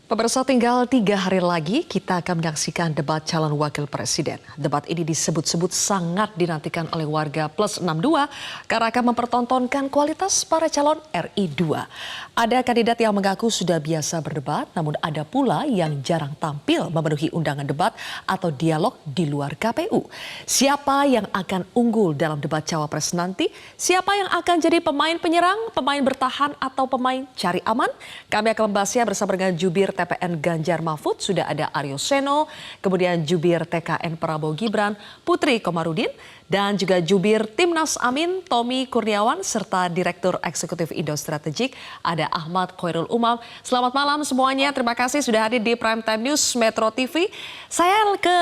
Pemirsa, tinggal 3 hari lagi kita akan menyaksikan debat calon wakil presiden. Debat ini disebut-sebut sangat dinantikan oleh warga plus 62 karena akan mempertontonkan kualitas para calon RI 2. Ada kandidat yang mengaku sudah biasa berdebat, namun ada pula yang jarang tampil memenuhi undangan debat atau dialog di luar KPU. Siapa yang akan unggul dalam debat cawapres nanti? Siapa yang akan jadi pemain penyerang, pemain bertahan, atau pemain cari aman? Kami akan membahasnya bersama dengan jubir TPN Ganjar Mahfud, sudah ada Aryo Seno, kemudian jubir TKN Prabowo Gibran, Putri Komarudin, dan juga jubir Timnas Amin, Tommy Kurniawan, serta Direktur Eksekutif Indo Strategik, ada Ahmad Khairul Umam. Selamat malam semuanya, terima kasih sudah hadir di Prime Time News Metro TV. Saya ke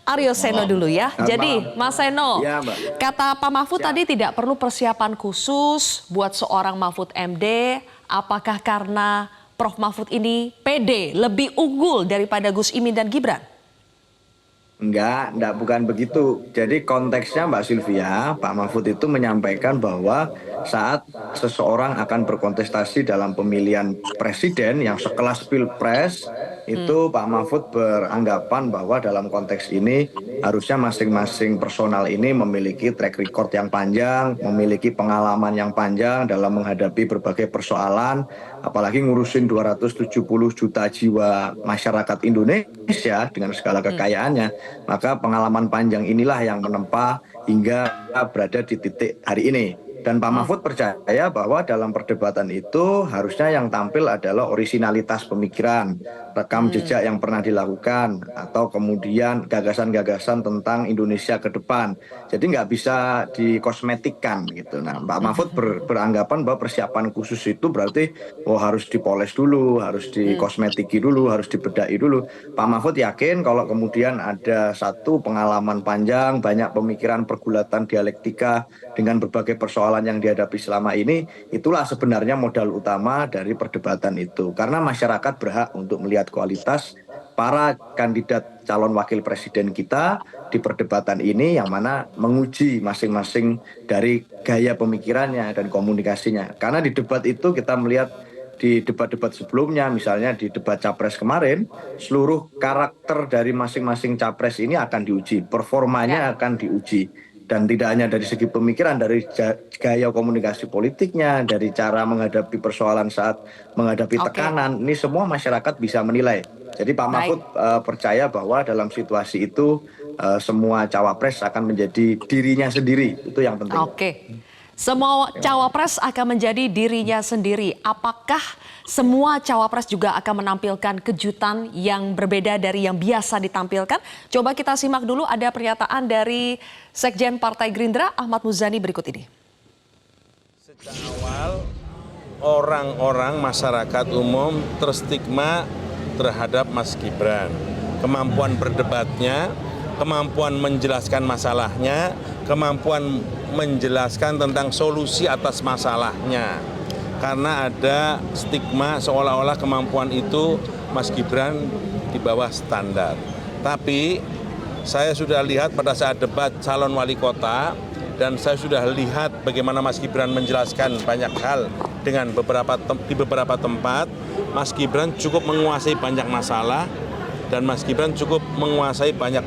Aryo Seno dulu ya. Jadi Mas Seno, ya, kata Pak Mahfud tadi tidak perlu persiapan khusus buat seorang Mahfud MD. Apakah karena Prof. Mahfud ini pede, lebih unggul daripada Gus Imin dan Gibran? Enggak, bukan begitu. Jadi konteksnya Mbak Sylvia, Pak Mahfud itu menyampaikan bahwa saat seseorang akan berkontestasi dalam pemilihan presiden yang sekelas pilpres, itu Pak Mahfud beranggapan bahwa dalam konteks ini harusnya masing-masing personal ini memiliki track record yang panjang, memiliki pengalaman yang panjang dalam menghadapi berbagai persoalan, apalagi ngurusin 270 juta jiwa masyarakat Indonesia dengan segala kekayaannya. Maka pengalaman panjang inilah yang menempa hingga berada di titik hari ini. Dan Pak Mahfud percaya bahwa dalam perdebatan itu harusnya yang tampil adalah orisinalitas pemikiran, rekam jejak yang pernah dilakukan, atau kemudian gagasan-gagasan tentang Indonesia ke depan. Jadi nggak bisa dikosmetikkan gitu. Nah, Pak Mahfud beranggapan bahwa persiapan khusus itu berarti harus dipoles dulu, harus dikosmetiki dulu, harus dibedai dulu. Pak Mahfud yakin kalau kemudian ada satu pengalaman panjang, banyak pemikiran pergulatan dialektika dengan berbagai persoalan yang dihadapi selama ini, itulah sebenarnya modal utama dari perdebatan itu. Karena masyarakat berhak untuk melihat kualitas para kandidat calon wakil presiden kita di perdebatan ini, yang mana menguji masing-masing dari gaya pemikirannya dan komunikasinya. Karena di debat itu kita melihat di debat-debat sebelumnya, misalnya di debat capres kemarin, seluruh karakter dari masing-masing capres ini akan diuji, performanya akan diuji. Dan tidak hanya dari segi pemikiran, dari gaya komunikasi politiknya, dari cara menghadapi persoalan saat menghadapi tekanan, ini semua masyarakat bisa menilai. Jadi Pak Mahfud percaya bahwa dalam situasi itu semua cawapres akan menjadi dirinya sendiri, itu yang penting. Semua cawapres akan menjadi dirinya sendiri. Apakah semua cawapres juga akan menampilkan kejutan yang berbeda dari yang biasa ditampilkan? Coba kita simak dulu, ada pernyataan dari Sekjen Partai Gerindra Ahmad Muzani berikut ini. Sejak awal orang-orang masyarakat umum terstigma terhadap Mas Gibran. Kemampuan berdebatnya, kemampuan menjelaskan masalahnya, kemampuan menjelaskan tentang solusi atas masalahnya. Karena ada stigma seolah-olah kemampuan itu Mas Gibran di bawah standar. Tapi saya sudah lihat pada saat debat calon wali kota, dan saya sudah lihat bagaimana Mas Gibran menjelaskan banyak hal dengan di beberapa tempat. Mas Gibran cukup menguasai banyak masalah, dan Mas Gibran cukup menguasai banyak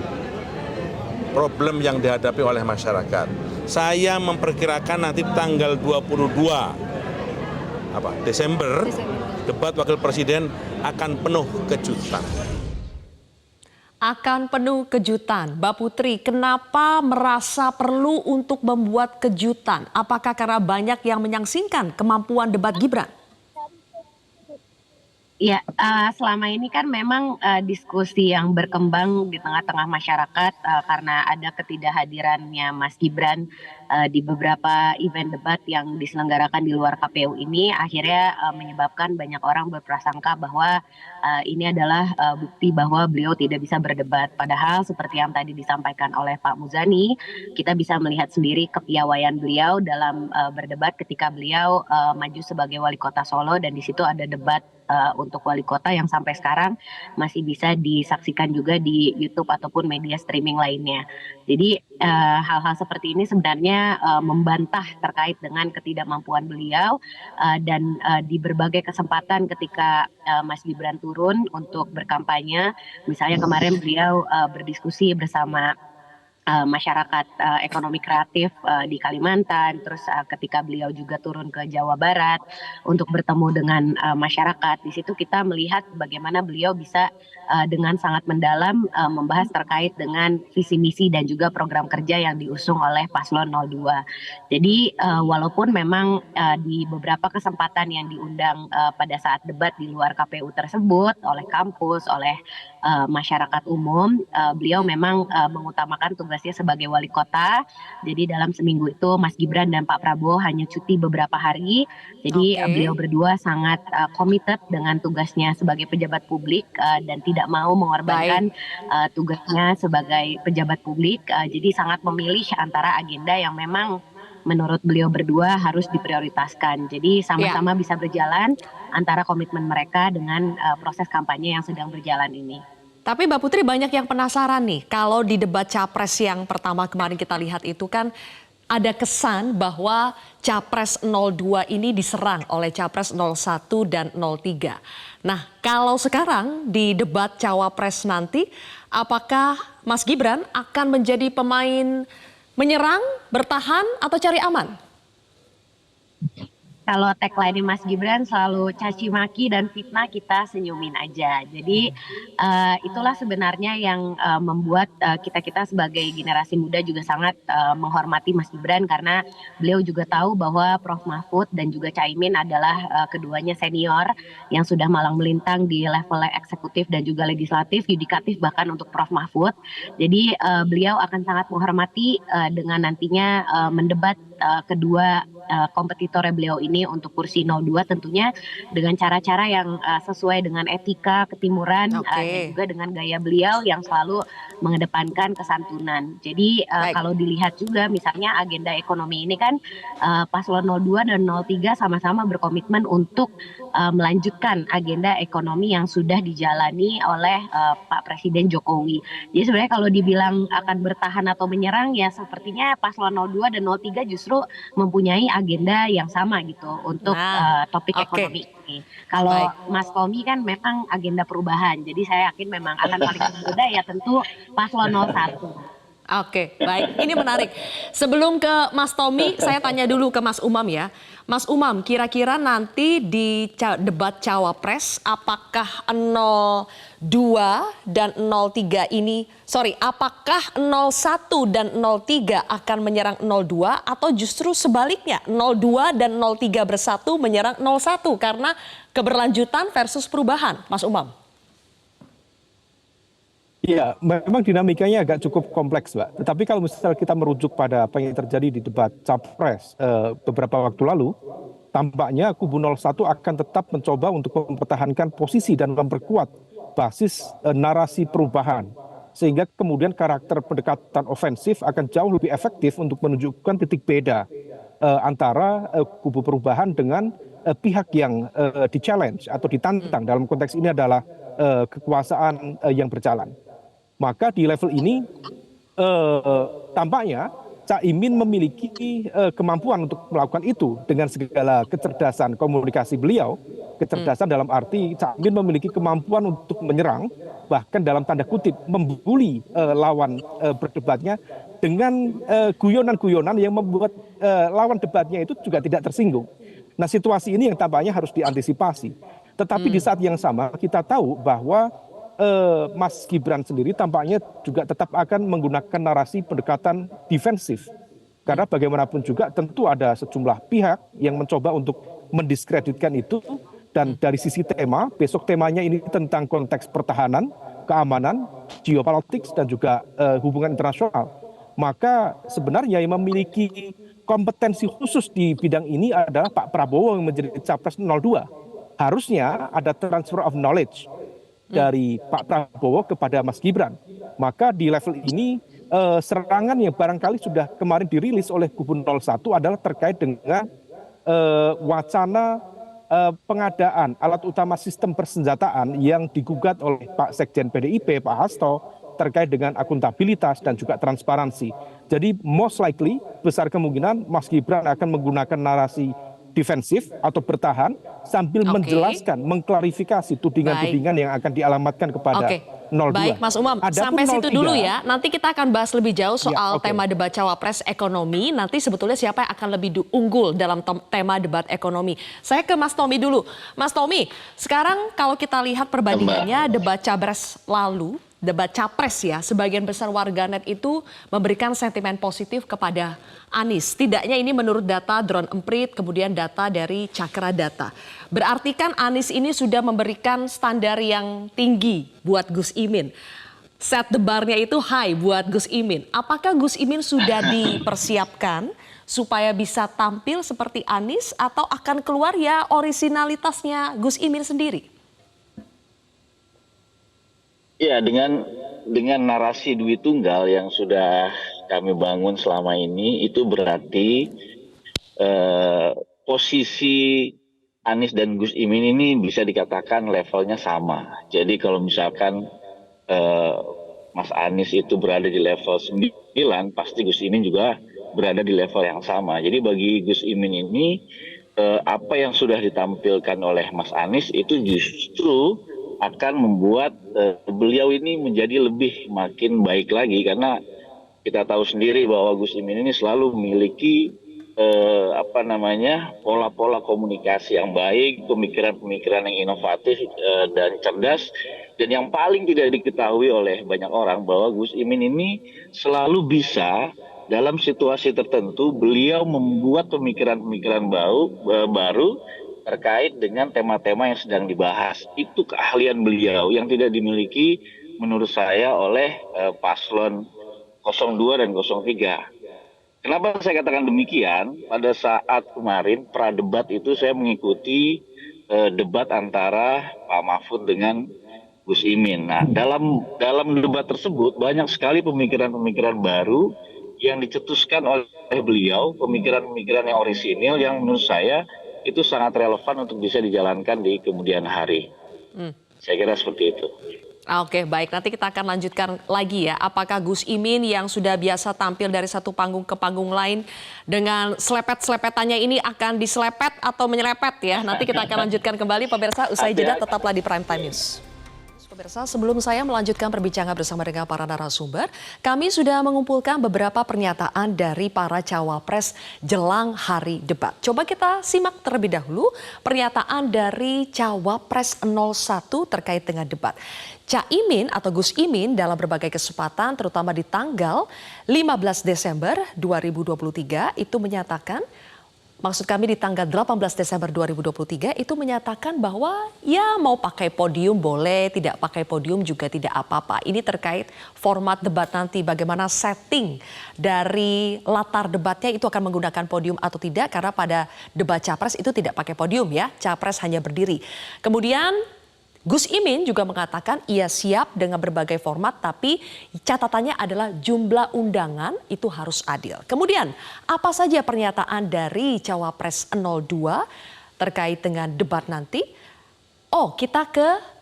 problem yang dihadapi oleh masyarakat. Saya memperkirakan nanti tanggal 22 Desember, debat wakil presiden akan penuh kejutan. Akan penuh kejutan. Mbak Putri, kenapa merasa perlu untuk membuat kejutan? Apakah karena banyak yang menyaksikan kemampuan debat Gibran? Ya, selama ini kan memang diskusi yang berkembang di tengah-tengah masyarakat karena ada ketidakhadirannya Mas Gibran di beberapa event debat yang diselenggarakan di luar KPU ini, akhirnya menyebabkan banyak orang berprasangka bahwa ini adalah bukti bahwa beliau tidak bisa berdebat. Padahal seperti yang tadi disampaikan oleh Pak Muzani, kita bisa melihat sendiri kepiawaian beliau dalam berdebat ketika beliau maju sebagai wali kota Solo, dan di situ ada debat untuk wali kota yang sampai sekarang masih bisa disaksikan juga di YouTube ataupun media streaming lainnya. Jadi hal-hal seperti ini sebenarnya membantah terkait dengan ketidakmampuan beliau dan di berbagai kesempatan ketika Mas Gibran turun untuk berkampanye, misalnya kemarin beliau berdiskusi bersama masyarakat ekonomi kreatif di Kalimantan, terus ketika beliau juga turun ke Jawa Barat untuk bertemu dengan masyarakat, di situ kita melihat bagaimana beliau bisa dengan sangat mendalam membahas terkait dengan visi misi dan juga program kerja yang diusung oleh Paslon 02. Jadi walaupun memang di beberapa kesempatan yang diundang pada saat debat di luar KPU tersebut oleh kampus, oleh masyarakat umum, beliau memang mengutamakan tugasnya sebagai wali kota. Jadi dalam seminggu itu Mas Gibran dan Pak Prabowo hanya cuti beberapa hari. Jadi beliau berdua sangat committed dengan tugasnya sebagai pejabat publik dan tidak mau mengorbankan tugasnya sebagai pejabat publik. Jadi sangat memilih antara agenda yang memang menurut beliau berdua harus diprioritaskan. Jadi sama-sama bisa berjalan antara komitmen mereka dengan proses kampanye yang sedang berjalan ini. Tapi Mbak Putri, banyak yang penasaran nih, kalau di debat Capres yang pertama kemarin kita lihat itu kan ada kesan bahwa Capres 02 ini diserang oleh Capres 01 dan 03. Nah, kalau sekarang di debat Cawapres nanti, apakah Mas Gibran akan menjadi pemain menyerang, bertahan, atau cari aman? Kalau tagline Mas Gibran selalu caci maki dan fitnah, kita senyumin aja. Jadi itulah sebenarnya yang membuat kita sebagai generasi muda juga sangat menghormati Mas Gibran, karena beliau juga tahu bahwa Prof Mahfud dan juga Caimin adalah keduanya senior yang sudah malang melintang di level eksekutif dan juga legislatif, yudikatif bahkan untuk Prof Mahfud. Jadi beliau akan sangat menghormati dengan nantinya mendebat kedua kompetitornya beliau ini untuk kursi 02, tentunya dengan cara-cara yang sesuai dengan etika ketimuran dan juga dengan gaya beliau yang selalu mengedepankan kesantunan. Jadi kalau dilihat juga misalnya agenda ekonomi ini kan Paslon 02 dan 03 sama-sama berkomitmen untuk melanjutkan agenda ekonomi yang sudah dijalani oleh Pak Presiden Jokowi. Jadi sebenarnya kalau dibilang akan bertahan atau menyerang, ya sepertinya Paslon 02 dan 03 justru mempunyai agenda yang sama gitu untuk topik ekonomi ini. Kalau Mas Tommy kan memang agenda perubahan, jadi saya yakin memang akan paling berbeda ya tentu Paslon 01. Oke, baik. Ini menarik. Sebelum ke Mas Tommy, saya tanya dulu ke Mas Umam ya. Mas Umam, kira-kira nanti di debat Cawapres, apakah 02 dan 03 ini, apakah 01 dan 03 akan menyerang 02 atau justru sebaliknya 02 dan 03 bersatu menyerang 01 karena keberlanjutan versus perubahan, Mas Umam? Iya, memang dinamikanya agak cukup kompleks, Mbak. Tetapi kalau misalnya kita merujuk pada apa yang terjadi di debat Capres beberapa waktu lalu, tampaknya kubu 01 akan tetap mencoba untuk mempertahankan posisi dan memperkuat basis narasi perubahan. Sehingga kemudian karakter pendekatan ofensif akan jauh lebih efektif untuk menunjukkan titik beda antara kubu perubahan dengan pihak yang di-challenge atau ditantang. Dalam konteks ini adalah kekuasaan yang berjalan. Maka di level ini tampaknya Caimin memiliki kemampuan untuk melakukan itu dengan segala kecerdasan komunikasi beliau. Kecerdasan dalam arti Caimin memiliki kemampuan untuk menyerang, bahkan dalam tanda kutip membuli lawan berdebatnya dengan guyonan-guyonan yang membuat lawan debatnya itu juga tidak tersinggung. Nah, situasi ini yang tampaknya harus diantisipasi. Tetapi di saat yang sama kita tahu bahwa Mas Gibran sendiri tampaknya juga tetap akan menggunakan narasi pendekatan defensif. Karena bagaimanapun juga tentu ada sejumlah pihak yang mencoba untuk mendiskreditkan itu. Dan dari sisi tema, besok temanya ini tentang konteks pertahanan, keamanan, geopolitik, dan juga hubungan internasional. Maka sebenarnya yang memiliki kompetensi khusus di bidang ini adalah Pak Prabowo yang menjadi Capres 02. Harusnya ada transfer of knowledge dari Pak Prabowo kepada Mas Gibran. Maka di level ini serangan yang barangkali sudah kemarin dirilis oleh kubu 01 adalah terkait dengan wacana pengadaan alat utama sistem persenjataan yang digugat oleh Pak Sekjen PDIP, Pak Hasto, terkait dengan akuntabilitas dan juga transparansi. Jadi most likely, besar kemungkinan Mas Gibran akan menggunakan narasi defensif atau bertahan sambil menjelaskan, mengklarifikasi tudingan-tudingan yang akan dialamatkan kepada 02. Baik Mas Umam, Adapun sampai situ 03, dulu ya. Nanti kita akan bahas lebih jauh soal oke. tema debat cawapres ekonomi. Nanti sebetulnya siapa yang akan lebih unggul dalam tema debat ekonomi. Saya ke Mas Tommy dulu. Mas Tommy, sekarang kalau kita lihat perbandingannya debat capres lalu, debat capres ya, sebagian besar warganet itu memberikan sentimen positif kepada Anies. Tidaknya ini menurut data Drone Emprit, kemudian data dari Cakra Data. Berarti kan Anies ini sudah memberikan standar yang tinggi buat Gus Imin. Set the bar-nya itu high buat Gus Imin. Apakah Gus Imin sudah dipersiapkan supaya bisa tampil seperti Anies atau akan keluar ya orisinalitasnya Gus Imin sendiri? Ya, dengan narasi duit tunggal yang sudah kami bangun selama ini, itu berarti posisi Anies dan Gus Imin ini bisa dikatakan levelnya sama. Jadi kalau misalkan Mas Anies itu berada di level 9, pasti Gus Imin juga berada di level yang sama. Jadi bagi Gus Imin ini, apa yang sudah ditampilkan oleh Mas Anies itu justru akan membuat beliau ini menjadi lebih makin baik lagi, karena kita tahu sendiri bahwa Gus Imin ini selalu memiliki pola-pola komunikasi yang baik, pemikiran-pemikiran yang inovatif dan cerdas, dan yang paling tidak diketahui oleh banyak orang bahwa Gus Imin ini selalu bisa dalam situasi tertentu beliau membuat pemikiran-pemikiran baru terkait dengan tema-tema yang sedang dibahas. Itu keahlian beliau yang tidak dimiliki menurut saya oleh paslon 02 dan 03. Kenapa saya katakan demikian? Pada saat kemarin pradebat itu saya mengikuti debat antara Pak Mahfud dengan Gus Imin. Nah, dalam debat tersebut banyak sekali pemikiran-pemikiran baru yang dicetuskan oleh beliau, pemikiran-pemikiran yang orisinil yang menurut saya itu sangat relevan untuk bisa dijalankan di kemudian hari. Saya kira seperti itu. Oke, baik. Nanti kita akan lanjutkan lagi ya. Apakah Gus Imin yang sudah biasa tampil dari satu panggung ke panggung lain dengan selepet-selepetannya ini akan diselepet atau menyelepet ya. Nanti kita akan lanjutkan kembali pemirsa. Usai jeda tetaplah di Prime Time News. Pemirsa, sebelum saya melanjutkan perbincangan bersama dengan para narasumber, kami sudah mengumpulkan beberapa pernyataan dari para cawapres jelang hari debat. Coba kita simak terlebih dahulu pernyataan dari cawapres 01 terkait dengan debat. Caimin atau Gus Imin dalam berbagai kesempatan terutama di tanggal 15 Desember 2023 itu menyatakan, maksud kami di tanggal 18 Desember 2023 itu menyatakan bahwa ya mau pakai podium boleh, tidak pakai podium juga tidak apa-apa. Ini terkait format debat nanti, bagaimana setting dari latar debatnya itu akan menggunakan podium atau tidak. Karena pada debat capres itu tidak pakai podium ya, capres hanya berdiri. Kemudian Gus Imin juga mengatakan ia siap dengan berbagai format, tapi catatannya adalah jumlah undangan itu harus adil. Kemudian apa saja pernyataan dari Cawapres 02 terkait dengan debat nanti? Oh, kita ke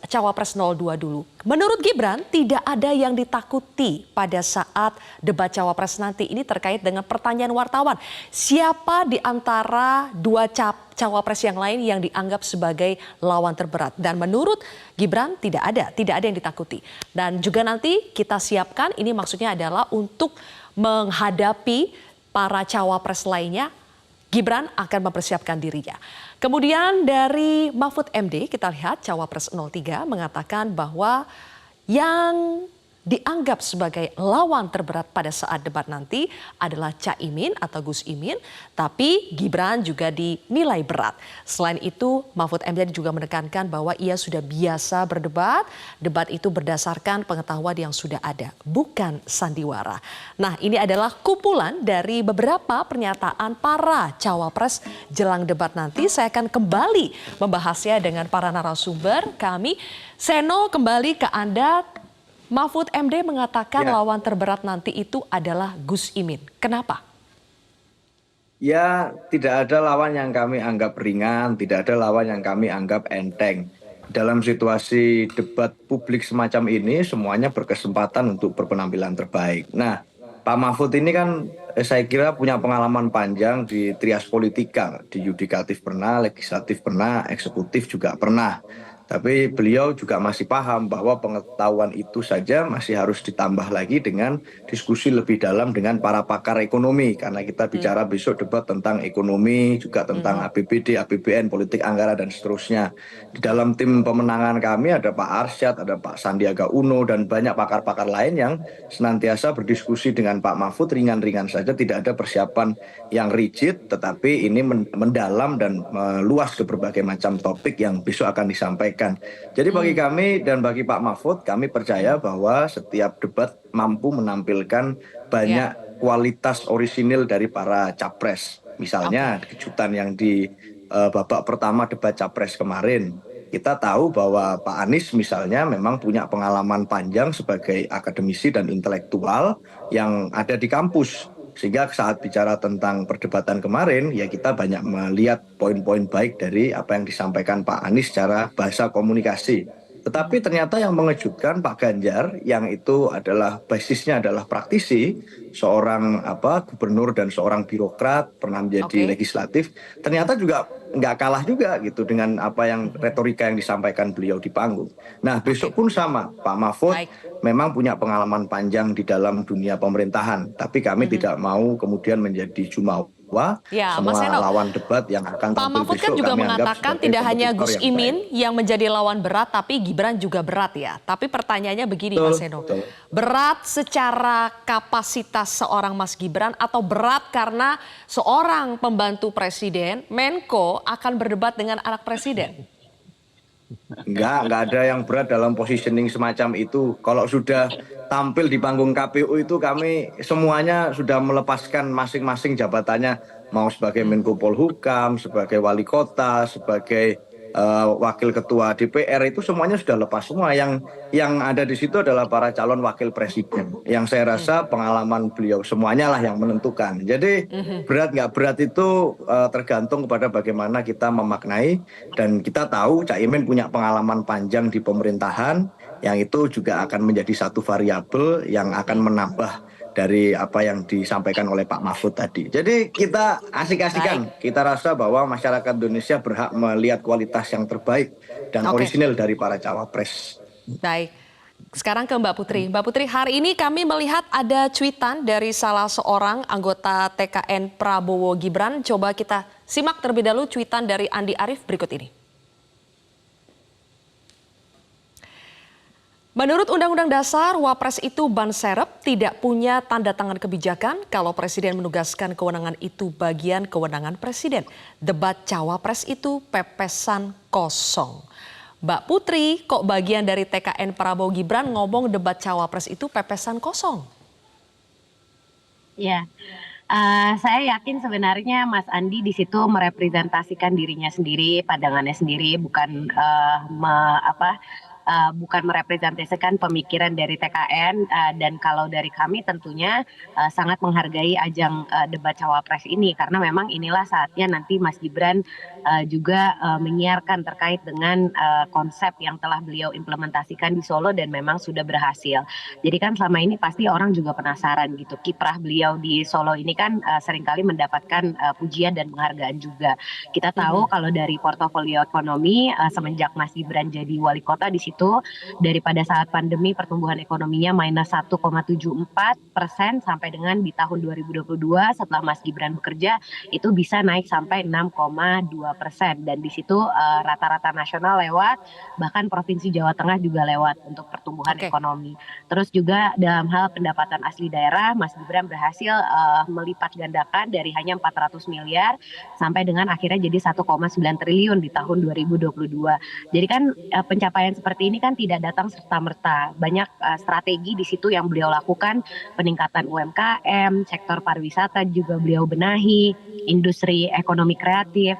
Cawapres 02 dulu. Menurut Gibran tidak ada yang ditakuti pada saat debat Cawapres nanti. Ini terkait dengan pertanyaan wartawan. Siapa di antara dua Cawapres yang lain yang dianggap sebagai lawan terberat? Dan menurut Gibran tidak ada yang ditakuti. Dan juga nanti kita siapkan, ini maksudnya adalah untuk menghadapi para Cawapres lainnya. Gibran akan mempersiapkan dirinya. Kemudian dari Mahfud MD kita lihat Cawapres 03 mengatakan bahwa yang dianggap sebagai lawan terberat pada saat debat nanti adalah Caimin atau Gus Imin, tapi Gibran juga dinilai berat. Selain itu, Mahfud MD juga menekankan bahwa ia sudah biasa berdebat, debat itu berdasarkan pengetahuan yang sudah ada, bukan sandiwara. Nah, ini adalah kumpulan dari beberapa pernyataan para cawapres jelang debat nanti. Saya akan kembali membahasnya dengan para narasumber kami. Seno, kembali ke Anda. Mahfud MD mengatakan lawan terberat nanti itu adalah Gus Imin. Kenapa? Ya, tidak ada lawan yang kami anggap ringan, tidak ada lawan yang kami anggap enteng. Dalam situasi debat publik semacam ini, semuanya berkesempatan untuk berpenampilan terbaik. Nah, Pak Mahfud ini kan saya kira punya pengalaman panjang di trias politika, di yudikatif pernah, legislatif pernah, eksekutif juga pernah. Tapi beliau juga masih paham bahwa pengetahuan itu saja masih harus ditambah lagi dengan diskusi lebih dalam dengan para pakar ekonomi. Karena kita bicara besok debat tentang ekonomi, juga tentang APBD, APBN, politik anggaran, dan seterusnya. Di dalam tim pemenangan kami ada Pak Arsyad, ada Pak Sandiaga Uno, dan banyak pakar-pakar lain yang senantiasa berdiskusi dengan Pak Mahfud ringan-ringan saja, tidak ada persiapan yang rigid, tetapi ini mendalam dan meluas ke berbagai macam topik yang besok akan disampaikan. Jadi bagi kami dan bagi Pak Mahfud, kami percaya bahwa setiap debat mampu menampilkan banyak kualitas orisinil dari para capres. Misalnya kejutan yang di babak pertama debat capres kemarin. Kita tahu bahwa Pak Anies misalnya memang punya pengalaman panjang sebagai akademisi dan intelektual yang ada di kampus. Sehingga saat bicara tentang perdebatan kemarin, ya kita banyak melihat poin-poin baik dari apa yang disampaikan Pak Anies secara bahasa komunikasi. Tetapi ternyata yang mengejutkan Pak Ganjar, yang itu adalah basisnya adalah praktisi, seorang gubernur dan seorang birokrat, pernah menjadi legislatif, ternyata juga nggak kalah juga gitu dengan apa yang retorika yang disampaikan beliau di panggung. Nah, besok pun sama, Pak Mahfud memang punya pengalaman panjang di dalam dunia pemerintahan, tapi kami tidak mau kemudian menjadi jumawa Ya, semua Mas Seno, lawan debat yang akan Pak tampil Mahfud kan besok juga kami anggap mengatakan sebagai tidak hanya kompetitor Gus yang Imin baik. yang menjadi lawan berat, tapi Gibran juga berat ya. Tapi pertanyaannya begini, Betul, Mas Seno, betul. berat secara kapasitas seorang Mas Gibran atau berat karena seorang pembantu presiden, Menko, akan berdebat dengan anak presiden? Enggak ada yang berat dalam positioning semacam itu. Kalau sudah tampil di panggung KPU itu kami semuanya sudah melepaskan masing-masing jabatannya. Mau sebagai Menko Polhukam, sebagai wali kota, sebagai wakil ketua DPR, itu semuanya sudah lepas semua. Yang ada di situ adalah para calon wakil presiden. Yang saya rasa pengalaman beliau semuanya lah yang menentukan. Jadi berat nggak berat itu tergantung kepada bagaimana kita memaknai, dan kita tahu Cak Imin punya pengalaman panjang di pemerintahan yang itu juga akan menjadi satu variabel yang akan menambah dari apa yang disampaikan oleh Pak Mahfud tadi. Jadi kita asik-asikan, kita rasa bahwa masyarakat Indonesia berhak melihat kualitas yang terbaik dan orisinil dari para cawapres. Baik. Sekarang ke Mbak Putri. Mbak Putri, hari ini kami melihat ada cuitan dari salah seorang anggota TKN Prabowo Gibran. Coba kita simak terlebih dahulu cuitan dari Andi Arief berikut ini. Menurut Undang-Undang Dasar, Wapres itu ban serep, tidak punya tanda tangan kebijakan. Kalau Presiden menugaskan kewenangan itu bagian kewenangan Presiden. Debat Cawapres itu pepesan kosong. Mbak Putri, kok bagian dari TKN Prabowo Gibran ngomong debat Cawapres itu pepesan kosong? Ya, saya yakin sebenarnya Mas Andi di situ merepresentasikan dirinya sendiri, pandangannya sendiri, bukan bukan merepresentasikan pemikiran dari TKN, dan kalau dari kami tentunya sangat menghargai ajang debat Cawapres ini, karena memang inilah saatnya nanti Mas Gibran juga menyiarkan terkait dengan konsep yang telah beliau implementasikan di Solo dan memang sudah berhasil. Jadi kan selama ini pasti orang juga penasaran gitu, kiprah beliau di Solo ini kan seringkali mendapatkan pujian dan penghargaan juga. Kita tahu kalau dari portofolio ekonomi semenjak Mas Gibran jadi wali kota di situ, daripada saat pandemi pertumbuhan ekonominya minus 1,74% sampai dengan di tahun 2022 setelah Mas Gibran bekerja itu bisa naik sampai 6,2%, dan di situ rata-rata nasional lewat, bahkan Provinsi Jawa Tengah juga lewat untuk pertumbuhan ekonomi. Terus juga dalam hal pendapatan asli daerah, Mas Gibran berhasil melipat gandakan dari hanya 400 miliar sampai dengan akhirnya jadi 1,9 triliun di tahun 2022. Jadi kan pencapaian seperti ini kan tidak datang serta-merta. Banyak strategi di situ yang beliau lakukan, peningkatan UMKM, sektor pariwisata juga beliau benahi, industri ekonomi kreatif.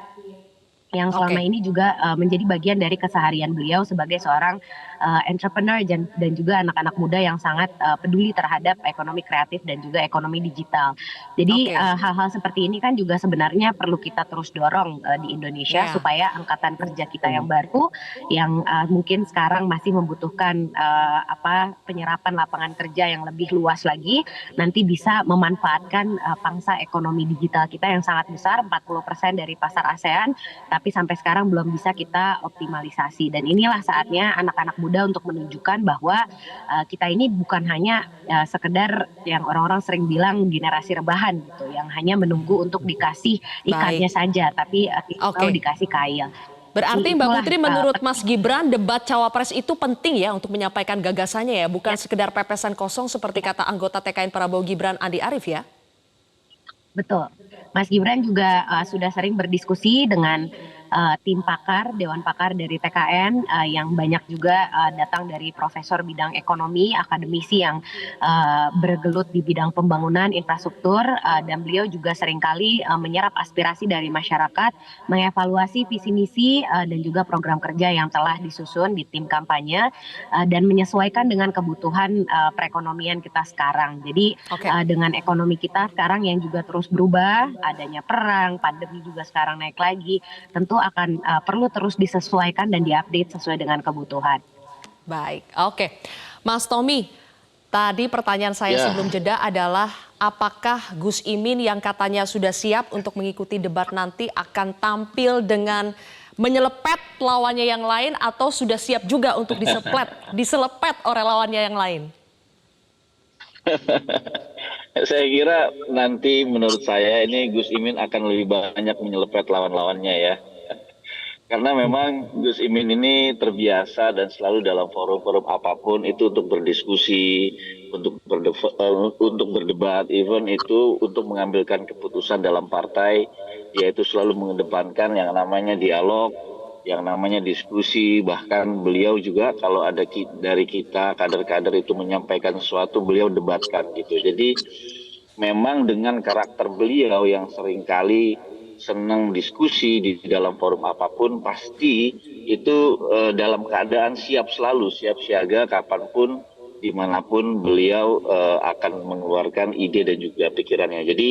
yang selama ini juga menjadi bagian dari keseharian beliau sebagai seorang entrepreneur dan juga anak-anak muda yang sangat peduli terhadap ekonomi kreatif dan juga ekonomi digital. Jadi hal-hal seperti ini kan juga sebenarnya perlu kita terus dorong di Indonesia supaya angkatan kerja kita yang baru yang mungkin sekarang masih membutuhkan penyerapan lapangan kerja yang lebih luas lagi nanti bisa memanfaatkan pangsa ekonomi digital kita yang sangat besar, 40% dari pasar ASEAN, tapi sampai sekarang belum bisa kita optimalisasi. Dan inilah saatnya anak-anak muda untuk menunjukkan bahwa kita ini bukan hanya sekedar yang orang-orang sering bilang generasi rebahan gitu, yang hanya menunggu untuk dikasih ikannya saja, tapi tidak mau dikasih kail. Berarti Mbak Putri, menurut Mas Gibran, debat cawapres itu penting ya untuk menyampaikan gagasannya ya, bukan sekedar pepesan kosong seperti kata anggota TKN Prabowo Gibran Andi Arief ya? Betul. Mas Gibran juga sudah sering berdiskusi dengan tim pakar, Dewan Pakar dari TKN yang banyak juga datang dari profesor bidang ekonomi, akademisi yang bergelut di bidang pembangunan infrastruktur, dan beliau juga seringkali menyerap aspirasi dari masyarakat, mengevaluasi visi misi dan juga program kerja yang telah disusun di tim kampanye dan menyesuaikan dengan kebutuhan perekonomian kita sekarang. Jadi dengan ekonomi kita sekarang yang juga terus berubah, adanya perang, pandemi juga sekarang naik lagi, tentu akan perlu terus disesuaikan dan diupdate sesuai dengan kebutuhan. Baik, oke. Mas Tommy, tadi pertanyaan saya sebelum jeda adalah apakah Gus Imin yang katanya sudah siap untuk mengikuti debat nanti akan tampil dengan menyelepet lawannya yang lain atau sudah siap juga untuk diselepet oleh lawannya yang lain? Saya kira nanti menurut saya ini Gus Imin akan lebih banyak menyelepet lawan-lawannya ya. Karena memang Gus Imin ini terbiasa dan selalu dalam forum-forum apapun itu untuk berdiskusi, untuk berdebat, even itu untuk mengambilkan keputusan dalam partai, yaitu selalu mengedepankan yang namanya dialog, yang namanya diskusi. Bahkan beliau juga kalau ada dari kita kader-kader itu menyampaikan sesuatu, beliau debatkan gitu. Jadi memang dengan karakter beliau yang seringkali senang diskusi di dalam forum apapun, pasti itu dalam keadaan siap selalu, siap siaga kapanpun, dimanapun beliau akan mengeluarkan ide dan juga pikirannya. Jadi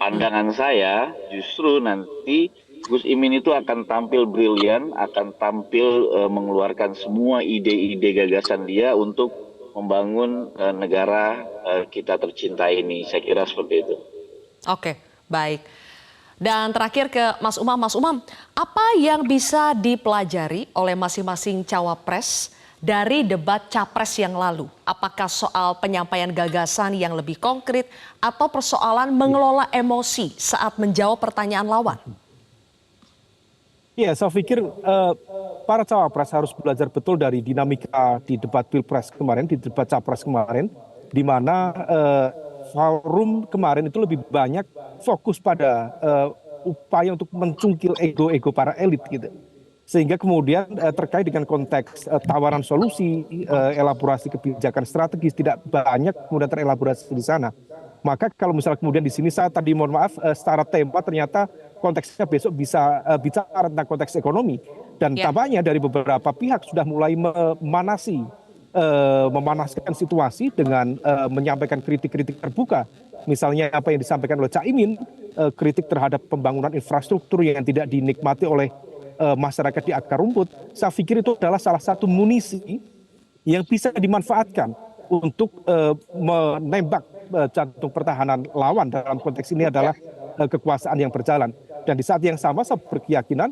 pandangan saya justru nanti Gus Imin itu akan tampil brilian, akan tampil mengeluarkan semua ide-ide gagasan dia untuk membangun negara kita tercinta ini. Saya kira seperti itu. Oke, baik. Dan terakhir ke Mas Umam. Mas Umam, apa yang bisa dipelajari oleh masing-masing cawapres dari debat capres yang lalu? Apakah soal penyampaian gagasan yang lebih konkret atau persoalan mengelola emosi saat menjawab pertanyaan lawan? Ya, saya pikir para cawapres harus belajar betul dari dinamika di debat pilpres kemarin, di debat capres kemarin, di mana forum kemarin itu lebih banyak fokus pada upaya untuk mencungkil ego-ego para elit gitu. Sehingga kemudian terkait dengan konteks tawaran solusi, elaborasi kebijakan strategis tidak banyak kemudian terelaborasi di sana. Maka kalau misalnya kemudian di sini saya tadi mohon maaf secara tema ternyata konteksnya besok bisa bicara tentang konteks ekonomi dan tampaknya dari beberapa pihak sudah mulai memanaskan situasi dengan menyampaikan kritik-kritik terbuka. Misalnya apa yang disampaikan oleh Caimin, kritik terhadap pembangunan infrastruktur yang tidak dinikmati oleh masyarakat di akar rumput. Saya pikir itu adalah salah satu munisi yang bisa dimanfaatkan untuk menembak jantung pertahanan lawan. Dalam konteks ini adalah kekuasaan yang berjalan. Dan di saat yang sama saya berkeyakinan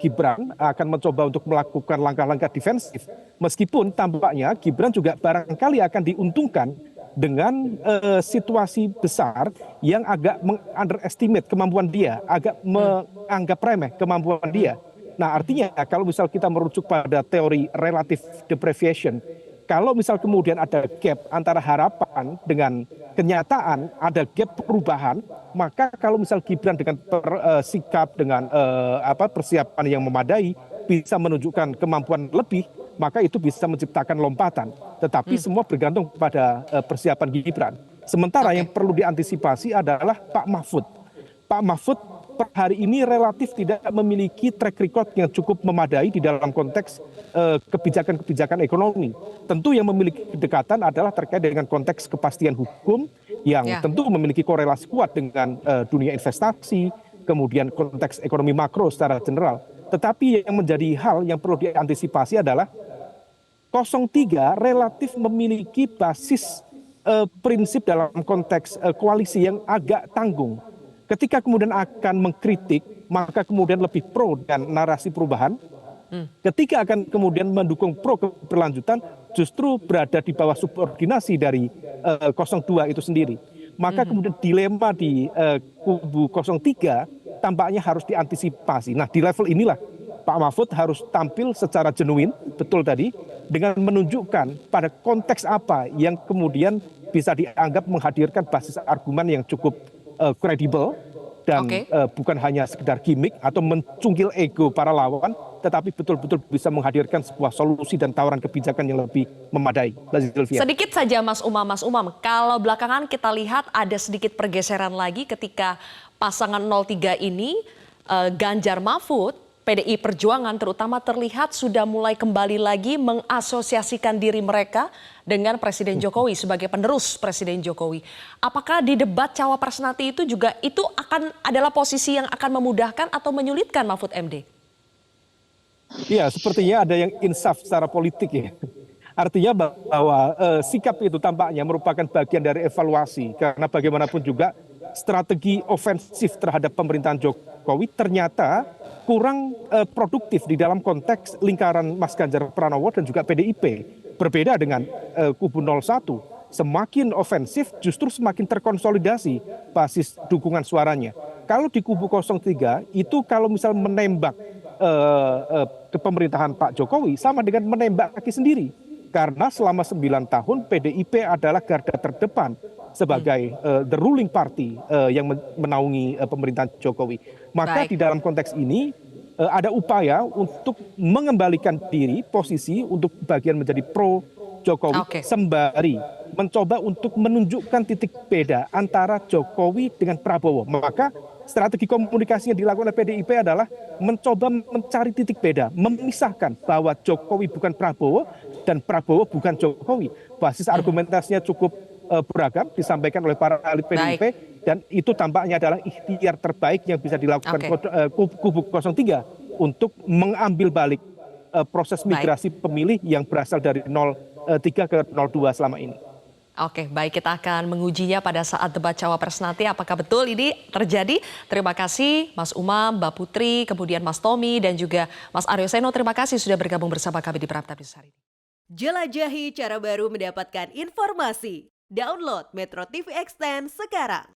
Gibran akan mencoba untuk melakukan langkah-langkah defensif. Meskipun tampaknya Gibran juga barangkali akan diuntungkan dengan situasi besar yang agak underestimate kemampuan dia, agak menganggap remeh kemampuan dia. Nah artinya kalau misal kita merujuk pada teori relative deprivation, kalau misal kemudian ada gap antara harapan dengan kenyataan, ada gap perubahan, maka kalau misal Gibran dengan sikap, dengan persiapan yang memadai, bisa menunjukkan kemampuan lebih, maka itu bisa menciptakan lompatan. Tetapi semua bergantung pada persiapan Gibran. Sementara yang perlu diantisipasi adalah Pak Mahfud. Pak Mahfud per hari ini relatif tidak memiliki track record yang cukup memadai di dalam konteks kebijakan-kebijakan ekonomi. Tentu yang memiliki kedekatan adalah terkait dengan konteks kepastian hukum yang tentu memiliki korelasi kuat dengan dunia investasi, kemudian konteks ekonomi makro secara general. Tetapi yang menjadi hal yang perlu diantisipasi adalah 03 relatif memiliki basis prinsip dalam konteks koalisi yang agak tanggung. Ketika kemudian akan mengkritik, maka kemudian lebih pro dengan narasi perubahan. Ketika akan kemudian mendukung pro keberlanjutan, justru berada di bawah subordinasi dari 02 itu sendiri. Maka kemudian dilema di kubu 03 tampaknya harus diantisipasi. Nah, di level inilah Pak Mahfud harus tampil secara genuin, betul tadi, dengan menunjukkan pada konteks apa yang kemudian bisa dianggap menghadirkan basis argumen yang cukup kredibel dan bukan hanya sekedar gimmick atau mencungkil ego para lawan, tetapi betul-betul bisa menghadirkan sebuah solusi dan tawaran kebijakan yang lebih memadai. Sedikit saja Mas Umam, kalau belakangan kita lihat ada sedikit pergeseran lagi ketika pasangan 03 ini, Ganjar Mahfud, PDI Perjuangan terutama terlihat sudah mulai kembali lagi mengasosiasikan diri mereka dengan Presiden Jokowi sebagai penerus Presiden Jokowi. Apakah di debat cawapres nanti itu juga itu akan adalah posisi yang akan memudahkan atau menyulitkan Mahfud MD? Iya, sepertinya ada yang insaf secara politik ya. Artinya bahwa sikap itu tampaknya merupakan bagian dari evaluasi. Karena bagaimanapun juga strategi ofensif terhadap pemerintahan Jokowi ternyata kurang produktif di dalam konteks lingkaran Mas Ganjar Pranowo dan juga PDIP. Berbeda dengan kubu 01, semakin ofensif justru semakin terkonsolidasi basis dukungan suaranya. Kalau di kubu 03 itu kalau misal menembak ke pemerintahan Pak Jokowi sama dengan menembak kaki sendiri. Karena selama 9 tahun PDIP adalah garda terdepan sebagai the ruling party yang menaungi pemerintahan Jokowi. Maka di dalam konteks ini ada upaya untuk mengembalikan diri posisi untuk bagian menjadi pro Jokowi sembari mencoba untuk menunjukkan titik beda antara Jokowi dengan Prabowo. Maka strategi komunikasi yang dilakukan oleh PDIP adalah mencoba mencari titik beda, memisahkan bahwa Jokowi bukan Prabowo dan Prabowo bukan Jokowi. Basis argumentasinya cukup beragam disampaikan oleh para elit PDIP dan itu tampaknya adalah ikhtiar terbaik yang bisa dilakukan kubu 03 untuk mengambil balik proses migrasi pemilih yang berasal dari 03 ke 02 selama ini. Oke, baik, kita akan mengujinya pada saat debat cawapres nanti apakah betul ini terjadi. Terima kasih Mas Umam, Mbak Putri, kemudian Mas Tommy dan juga Mas Aryo Seno. Terima kasih sudah bergabung bersama kami di Prime Time hari ini. Jelajahi cara baru mendapatkan informasi. Download Metro TV Extend sekarang.